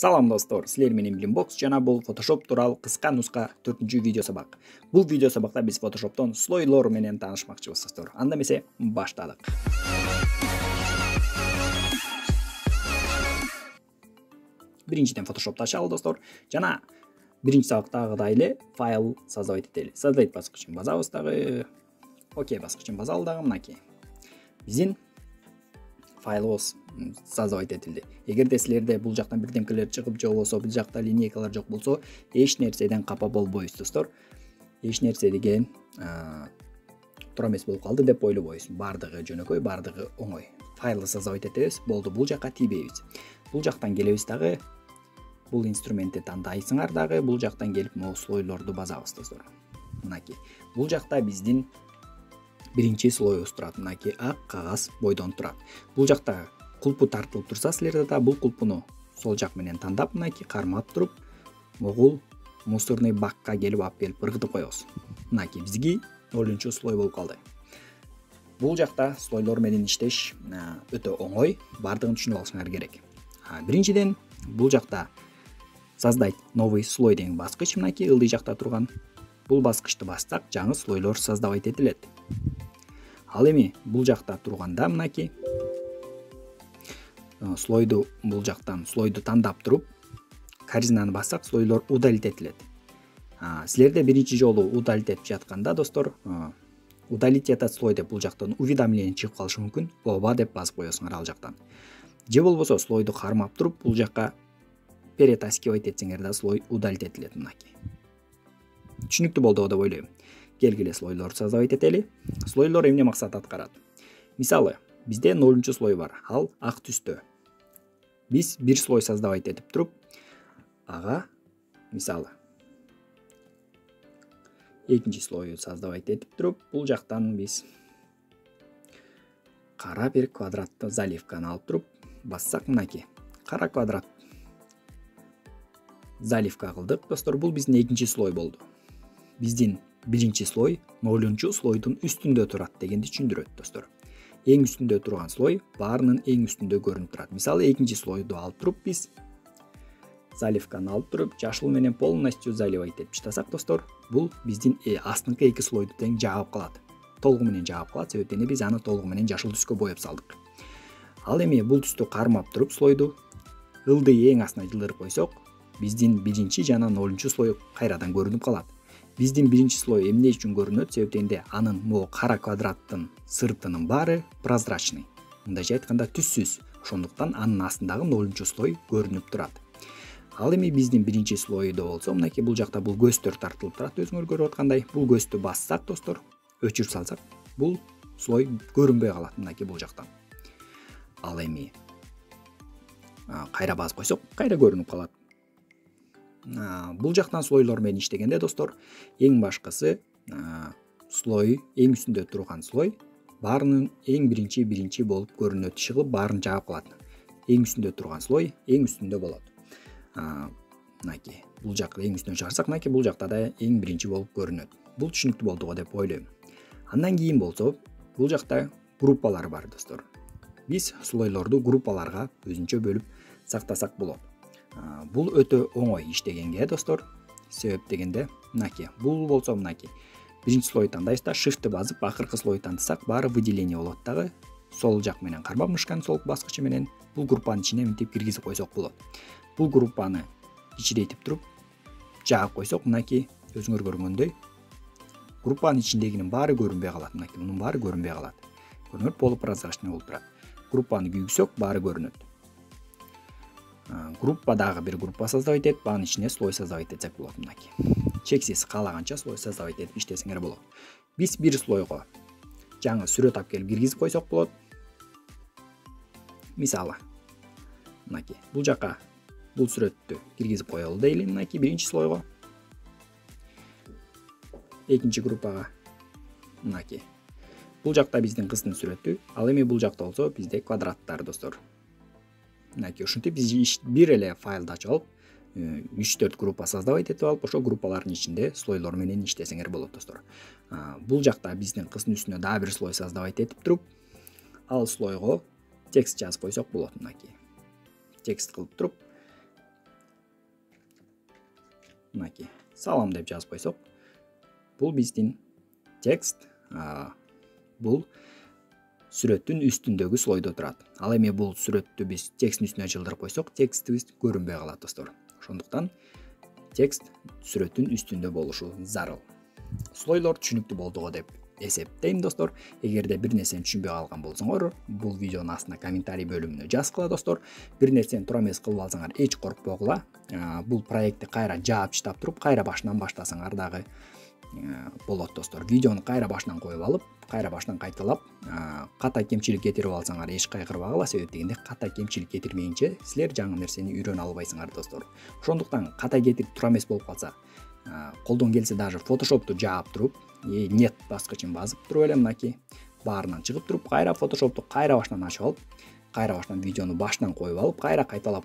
Салам достор, силер менен Билимбокс жана бул Photoshop тууралуу кыска нуска 4-видео сабак. Бул видео сабакта биз Photoshop'тон слойлор менен таанышмакчыбыз достор. Анда эмесе баштадык. Биринчиден Photoshop'ты ачалы достор. Жана биринчи сабактагыдай эле файл создавать этели. Создать баскычын базабыз дагы. Окей баскычын базалы дагы мынакей. Биздин файлыбыз создавать этилди. Эгерде силерде бул жактан бирдемкелер чыгып же болбосо бул жакта линейкалар жок болсо, эч нерседен капа болбойсуз достор. Эч нерсе деген туура эмес болуп калды деп ойлобойсуз. Бардыгы жөнөкөй, бардыгы оңой. Файлды создавать этебиз, болду бул жакка тийбейбиз. Бул жактан келебиз дагы. Бул инструментти тандайсыңар дагы, бул жактан келип могу слойлорду базабыз достор. Мынакей. Бул жакта биздин биринчи слоюбуз турат. Мынакей ак кагаз бойдон турат. Бул жакта кулпу тартылып турса силерде да бул кулпуну сол жак менен тандап мынакей кармап туруп могул мусорный бакка келип алып келип ыргытып коебуз. Мынакей бизге 0-слой болуп калды. Бул жакта слойлор менен иштеш өтө оңой, бардыгын түшүнүп алышыңар керек. Биринчиден бул жакта создать новый слой деген баскыч мынакей ылдый жакта турган. Бул баскычты бассак жаңы слойлор создавать этилет. Ал эми бул жакта турганда мынакей слойду бул жактан слойду тандап туруп корзинаны бассак слойлор удалить этилет. Силерде биринчи жолу удалить этип жатканда достор, удалить этот слой деп бул жактан уведомление чыгып калышы мүмкүн. Ооба деп басып коесуңар ал жактан. Же болбосо слойду кармап туруп бул жакка перетаскивать этсеңер да слой удалить этилет мынакей. Түшүнүктүү болду деп ойлойм. Келгиле слойлор создавать этели. Слойлор эмне максат аткарат? Мисалы, бизде 0-слой бар. Ал ак түстө. Биз бир слой создавать этип туруп, ага мисалы экинчи слойду создавать этип туруп, бул жактан биз кара бир квадратты заливканы алып туруп бассак мынакей. Кара квадрат заливка кылдык достор. Бул биздин экинчи слой болду. Биздин биринчи слой 0-слойдун үстүндө турат дегенди түшүндүрөт достор. Эң үстүндө турган слой баарынын эң үстүндө көрүнүп турат. Мисалы экинчи слойду алып туруп биз заливканы алып туруп жашыл менен полностью заливать этип таштасак достор, бул биздин астыңкы эки слойду тең жаап калат. Толугу менен жаап калат, себептен биз аны толугу менен жашыл түскө боеп салдык. Ал эми бул түстү кармап туруп слойду ылдый эң астына жылдырып койсок, биздин биринчи жана 0-слой кайрадан көрүнүп калат. Биздин биринчи слой эмне үчүн көрүнөт? Себептенде анын могу кара квадраттын сыртынын баары прозрачный. Мындайча айтканда түссүз. Ошондуктан анын астындагы 0-слой көрүнүп турат. Ал эми биздин биринчи слойдо болсо, мынакей бул жакта бул көздөр тартылып турат, өзүңөр көрүп аткандай. Бул көздү бассак достор, өчүрүп салсак, бул слой көрүнбөй калат мынакей бул жактан. Ал эми кайра басып койсок, кайра көрүнүп калат. Бул жактан слойлор менен иштегенде достор, эң башкысы слой, эң үстүндө турган слой баарынын эң биринчи болуп көрүнөт, иши кылып баарын жаап калат. Эң үстүндө турган слой эң үстүндө болот. Мынакей бул жакка эң үстүнө чыгарсак, мынакей бул жакта да эң биринчи болуп көрүнөт. Бул түшүнүктүү болду го деп ойлойм. Андан кийин болсо, бул жакта группалар бар достор. Биз слойлорду группаларга өзүнчө бөлүп сактасак болот. Бул өтө оңой иштегенге достор. Себеп дегенде мынакей. Бул болсо мынакей. Биринчи слой тандайбыз да, shift'ти басып, акыркы слой тандасак, баары выделение болот дагы. Сол жак менен кармап мышкан сол баскычы менен бул группанын ичине мынтип киргизип койсок болот. Бул группаны ичирейтип туруп жаап койсок, мынакей өзүңөр көргөндөй группанын ичиндегинин баары көрүнбөй калат. Мынакей мунун баары көрүнбөй калат. Көрүнөт, полупрозрачный болуп турат. Группаны күйгүзсөк, баары көрүнөт. Группадагы бир группа создавать этип, анын ичине слой создавать этсек болот мынакей. Чексиз каалаганча слой создавать этип иштесеңер болот. Биз бир слойго жаңы сүрөт алып келип киргизип койсок болот. Мисалы, мынакей бул жака бул сүрөттү киргизип коелу дейли мынакей биринчи слойго. Экинчи группага мынакей. Бул жакта биздин кыздын сүрөтү, ал эми бул жакта болсо бизде квадраттар достор. Мынакей ушинтип биз бир эле файлды ачып алып, 3-4 группа создавать этип алып, ошо группалардын ичинде слойлор менен иштесеңер болот достор. Бул жакта биздин кыздын үстүнө дагы бир слой создавать этип туруп, ал слойго текст жазып койсок болот мынакей. Текст кылып туруп, мынакей салам деп жазып койсок, бул биздин текст, бул сүрөттүн үстүндөгү слойдо турат. Ал эми бул сүрөттү биз тексттин үстүнө жылдырып койсок, текстибиз көрүнбөй калат достор. Ошондуктан текст сүрөттүн үстүндө болушу зарыл. Слойлор түшүнүктүү болду го деп эсептейм достор. Эгерде бир нерсени түшүнбөй калган болсоңор, бул видеонун астына комментарий бөлүмүнө жазгыла достор. Бир нерсени туура эмес кылып алсаңар, эч коркпогула. Бул проектти кайра жаап чыдап туруп, кайра башынан баштасаңар дагы болот достор. Видеону кайра башынан коюп алып, кайра башынан кайталап, ката кемчилик кетирип алсаңар эч кайгырбагыла, себеп дегенде ката кемчилик кетирмейинче силер жаңы нерсени үйрөнө албайсыңар достор. Ошондуктан ката кетирип туура эмес болуп калса, колдон келсе даже Photoshop'ту жаап туруп, нет баскычын басып туруп эле мынакей баарынан чыгып туруп, кайра Photoshop'ту кайра башынан ачып алып, кайра башынан видеону башынан коюп алып, кайра кайталап,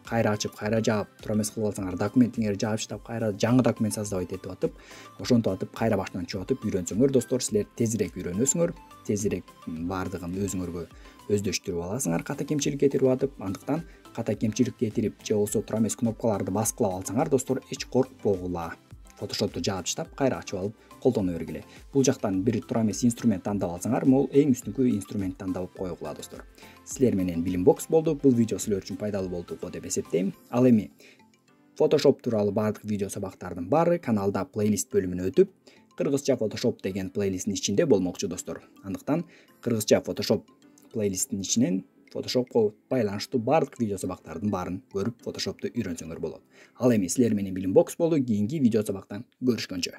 кайра ачып, кайра жаап, туура эмес кылып алсаңар, документиңерди жаап чыдап, кайра жаңы документ создавать этип атып, ошентип атып, кайра башынан чыгып атып үйрөнсөңөр достор, силер тезирээк үйрөнөсүңөр, тезирээк баардыгын өзүңөргө өздөштүрүп аласыңар ката кемчилик кетирип атып. Андыктан ката кемчилик кетирип же болбосо туура эмес кнопкаларды баскылап алсаңар достор, эч коркпогула. Photoshop'ту жаап чыдап, кайра ачып алып, колдоно бергиле. Бул жактан бир туура эмес инструмент тандап алсаңар, могул эң үстүнкү инструмент тандап койгула достор. Силер менен Билим Бокс болду. Бул видео силер үчүн пайдалуу болду го деп эсептейм. Ал эми Photoshop тууралуу баардык видео сабактардын баары каналда плейлист бөлүмүнө өтүп, кыргызча Photoshop деген плейлисттин ичинде болмокчу достор. Андыктан кыргызча Photoshop плейлисттин ичинен Photoshop'ко байланыштуу баардык видео сабактардын баарын көрүп, Photoshop'ту үйрөнсөңөр болот. Ал эми силер менен Билим Бокс болду. Кийинки видео сабактан көрүшкөнчө.